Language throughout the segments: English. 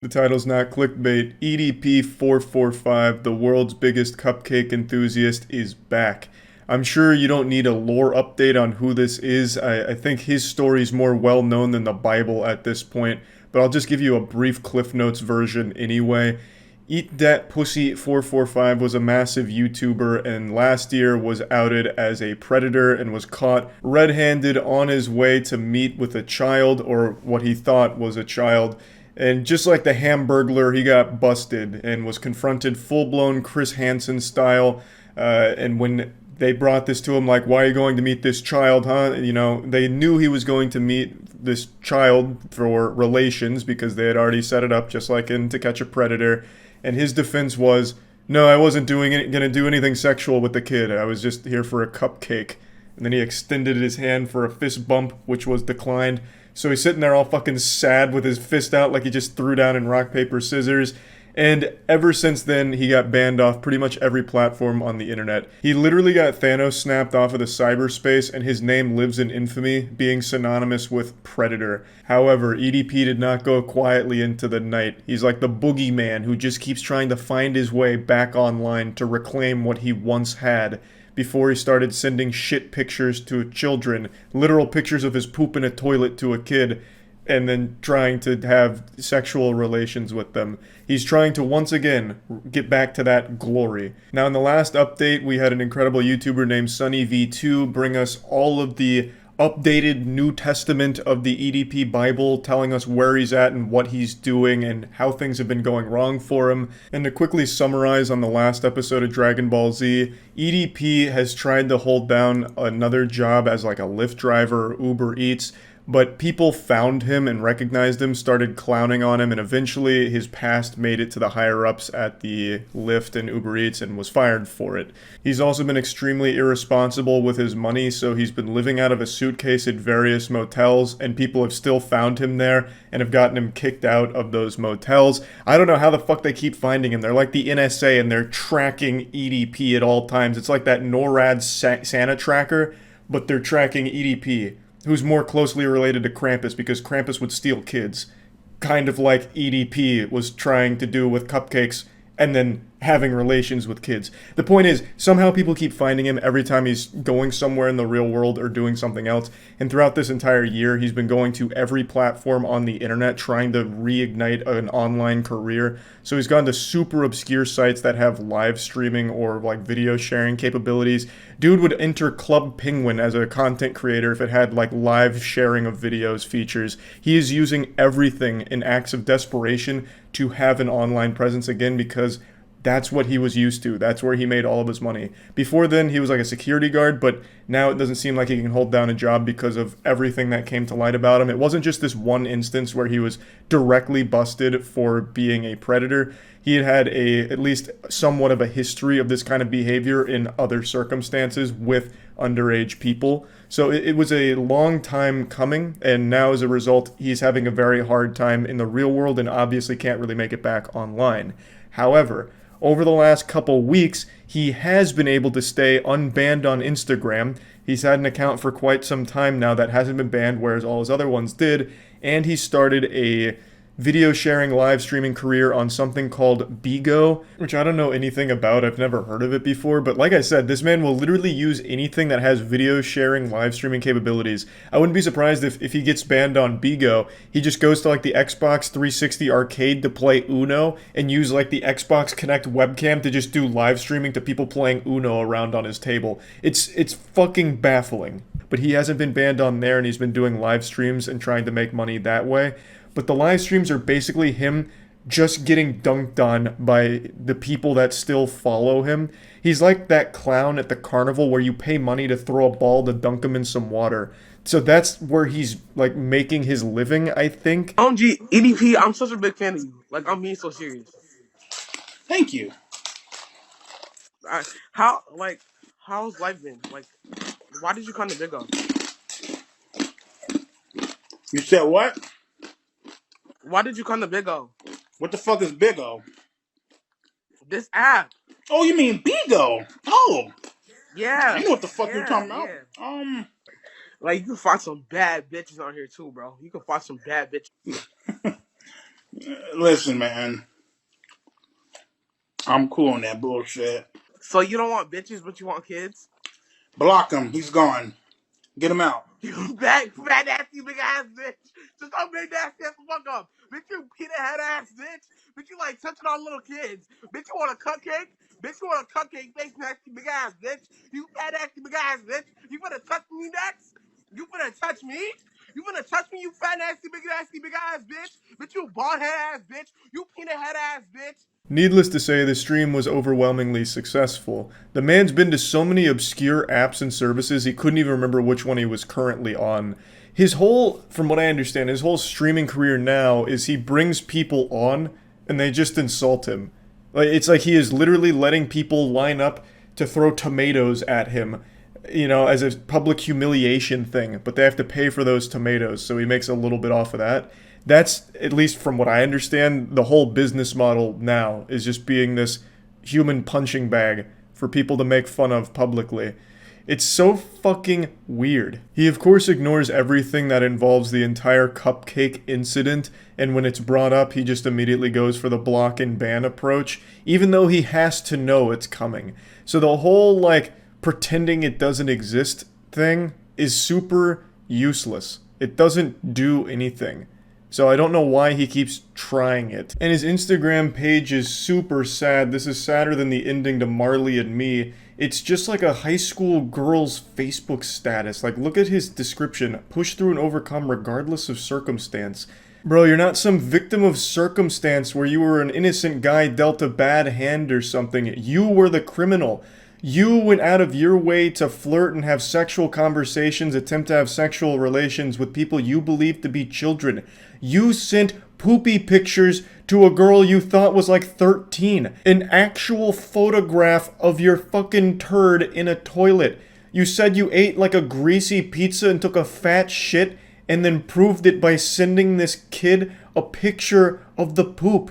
The title's not clickbait. EDP445, the world's biggest cupcake enthusiast, is back. I'm sure you don't need a lore update on who this is. I think his story's more well known than the Bible at this point, but I'll just give you a brief Cliff Notes version anyway. Eat That Pussy 445 was a massive YouTuber and last year was outed as a predator and was caught red-handed on his way to meet with a child, or what he thought was a child. And just like the Hamburglar, he got busted and was confronted full-blown Chris Hansen style. And when they brought this to him, like, why are you going to meet this child, huh? You know, they knew he was going to meet this child for relations because they had already set it up, just like in To Catch a Predator. And his defense was, no, I wasn't gonna do anything sexual with the kid. I was just here for a cupcake. And then he extended his hand for a fist bump, which was declined. So he's sitting there all fucking sad with his fist out like he just threw down in rock, paper, scissors. And ever since then, he got banned off pretty much every platform on the internet. He literally got Thanos snapped off of the cyberspace, and his name lives in infamy, being synonymous with Predator. However, EDP did not go quietly into the night. He's like the boogeyman who just keeps trying to find his way back online to reclaim what he once had before he started sending shit pictures to children, literal pictures of his poop in a toilet to a kid, and then trying to have sexual relations with them. He's trying to once again get back to that glory. Now, in the last update, we had an incredible YouTuber named SunnyV2 bring us all of the updated New Testament of the EDP Bible, telling us where he's at and what he's doing and how things have been going wrong for him. And to quickly summarize on the last episode of Dragon Ball Z, EDP has tried to hold down another job as like a Lyft driver or Uber Eats, but people found him and recognized him, started clowning on him, and eventually his past made it to the higher-ups at the Lyft and Uber Eats and was fired for it. He's also been extremely irresponsible with his money, so he's been living out of a suitcase at various motels, and people have still found him there and have gotten him kicked out of those motels. I don't know how the fuck they keep finding him. They're like the NSA and they're tracking EDP at all times. It's like that NORAD Santa tracker, but they're tracking EDP, who's more closely related to Krampus because Krampus would steal kids. Kind of like EDP was trying to do with cupcakes and then having relations with kids. The point is, somehow people keep finding him every time he's going somewhere in the real world or doing something else. And throughout this entire year, he's been going to every platform on the internet trying to reignite an online career. So he's gone to super obscure sites that have live streaming or like video sharing capabilities. Dude would enter Club Penguin as a content creator if it had like live sharing of videos features. He is using everything in acts of desperation to have an online presence again because that's what he was used to. That's where he made all of his money. Before then, he was like a security guard, but now it doesn't seem like he can hold down a job because of everything that came to light about him. It wasn't just this one instance where he was directly busted for being a predator. He had had at least somewhat of a history of this kind of behavior in other circumstances with underage people. So it was a long time coming, and now as a result, he's having a very hard time in the real world and obviously can't really make it back online. However, over the last couple weeks, he has been able to stay unbanned on Instagram. He's had an account for quite some time now that hasn't been banned, whereas all his other ones did. And he started a video sharing live streaming career on something called Bigo, which I don't know anything about. I've never heard of it before, but like I said, this man will literally use anything that has video sharing live streaming capabilities. I wouldn't be surprised if he gets banned on Bigo, he just goes to like the Xbox 360 arcade to play Uno and use like the Xbox Connect webcam to just do live streaming to people playing Uno around on his table. It's fucking baffling. But he hasn't been banned on there and he's been doing live streams and trying to make money that way. But the live streams are basically him just getting dunked on by the people that still follow him. He's like that clown at the carnival where you pay money to throw a ball to dunk him in some water. So that's where he's like making his living, I think. OMG, EDP, I'm such a big fan of you. Like, I'm being so serious. Thank you. I, how's life been? Like, why did you come to Bigo? You said what? Why did you come to Bigo? What the fuck is Bigo? This app. Oh, you mean Bigo? Oh, I Yeah, know what the fuck you're yeah, talking about. yeah. Like, you can find some bad bitches on here too, bro. You can find some bad bitches. Listen, man. I'm cool on that bullshit. So you don't want bitches, but you want kids? Block him. He's gone. Get him out. You back, fat nasty big ass bitch. Just don't make nasty ass the fuck up. Bitch, you peanut head ass bitch. Bitch, you like touching on little kids. Bitch, you want a cupcake? Bitch, you want a cupcake face nasty big ass bitch. You fat nasty big ass bitch. You finna touch me next? You finna touch me? You finna touch me, you fat nasty big ass bitch? Bitch, you bald head ass bitch. You peanut head ass bitch. Needless to say, the stream was overwhelmingly successful. The man's been to so many obscure apps and services he couldn't even remember which one he was currently on. His whole, from what I understand, his whole streaming career now is he brings people on and they just insult him. Like it's like he is literally letting people line up to throw tomatoes at him, as a public humiliation thing, but they have to pay for those tomatoes, so he makes a little bit off of that. That's, at least from what I understand, the whole business model now is just being this human punching bag for people to make fun of publicly. It's so fucking weird. He, of course, ignores everything that involves the entire cupcake incident, and when it's brought up, he just immediately goes for the block and ban approach, even though he has to know it's coming. So the whole, pretending it doesn't exist thing is super useless. It doesn't do anything. So I don't know why he keeps trying it. And his Instagram page is super sad. This is sadder than the ending to Marley and Me. It's just like a high school girl's Facebook status. Like, look at his description. Push through and overcome regardless of circumstance. Bro, you're not some victim of circumstance where you were an innocent guy dealt a bad hand or something. You were the criminal. You went out of your way to flirt and have sexual conversations, attempt to have sexual relations with people you believed to be children. You sent poopy pictures to a girl you thought was like 13. An actual photograph of your fucking turd in a toilet. You said you ate like a greasy pizza and took a fat shit and then proved it by sending this kid a picture of the poop.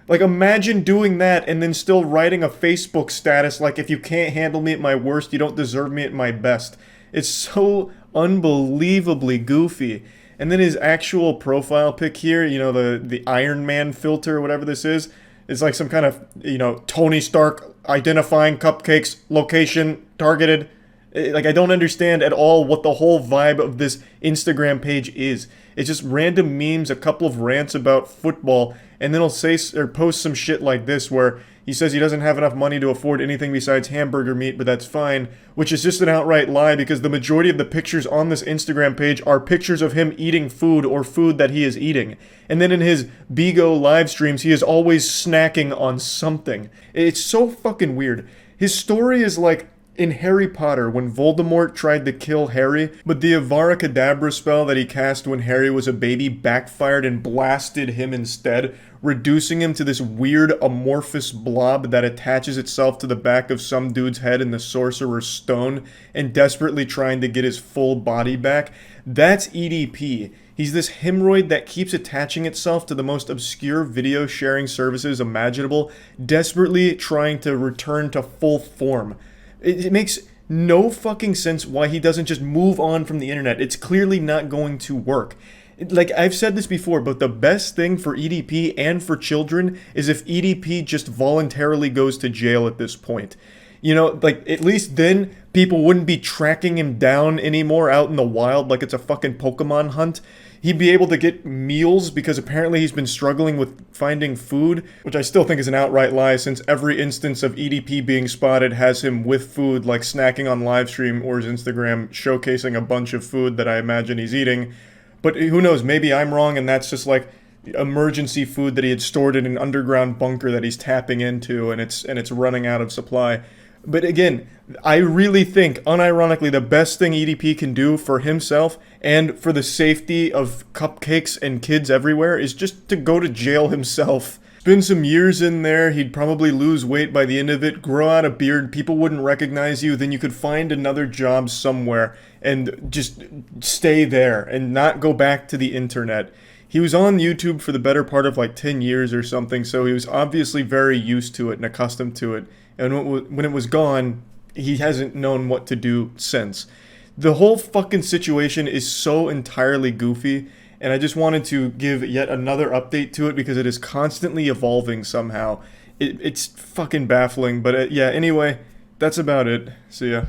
Like, imagine doing that and then still writing a Facebook status like, if you can't handle me at my worst, you don't deserve me at my best. It's so unbelievably goofy. And then his actual profile pic here, the Iron Man filter or whatever this is like some kind of, Tony Stark identifying cupcakes, location, targeted. Like, I don't understand at all what the whole vibe of this Instagram page is. It's just random memes, a couple of rants about football, and then he'll say or post some shit like this where he says he doesn't have enough money to afford anything besides hamburger meat, but that's fine, which is just an outright lie because the majority of the pictures on this Instagram page are pictures of him eating food or food that he is eating. And then in his Bigo live streams, he is always snacking on something. It's so fucking weird. His story is like in Harry Potter, when Voldemort tried to kill Harry, but the Avada Kedavra spell that he cast when Harry was a baby backfired and blasted him instead, reducing him to this weird amorphous blob that attaches itself to the back of some dude's head in the Sorcerer's Stone, and desperately trying to get his full body back. That's EDP. He's this hemorrhoid that keeps attaching itself to the most obscure video sharing services imaginable, desperately trying to return to full form. It makes no fucking sense why he doesn't just move on from the internet. It's clearly not going to work. Like, I've said this before, but the best thing for EDP and for children is if EDP just voluntarily goes to jail at this point. At least then people wouldn't be tracking him down anymore out in the wild like it's a fucking Pokemon hunt. He'd be able to get meals because apparently he's been struggling with finding food, which I still think is an outright lie since every instance of EDP being spotted has him with food, like snacking on livestream or his Instagram showcasing a bunch of food that I imagine he's eating. But who knows, maybe I'm wrong and that's just like emergency food that he had stored in an underground bunker that he's tapping into and it's running out of supply. But again, I really think, unironically, the best thing EDP can do for himself and for the safety of cupcakes and kids everywhere is just to go to jail himself. Spend some years in there, he'd probably lose weight by the end of it, grow out a beard, people wouldn't recognize you, then you could find another job somewhere and just stay there and not go back to the internet. He was on YouTube for the better part of like 10 years or something, so he was obviously very used to it and accustomed to it. And when it was gone, he hasn't known what to do since. The whole fucking situation is so entirely goofy, and I just wanted to give yet another update to it because it is constantly evolving somehow. It's fucking baffling, but yeah, anyway, that's about it. See ya.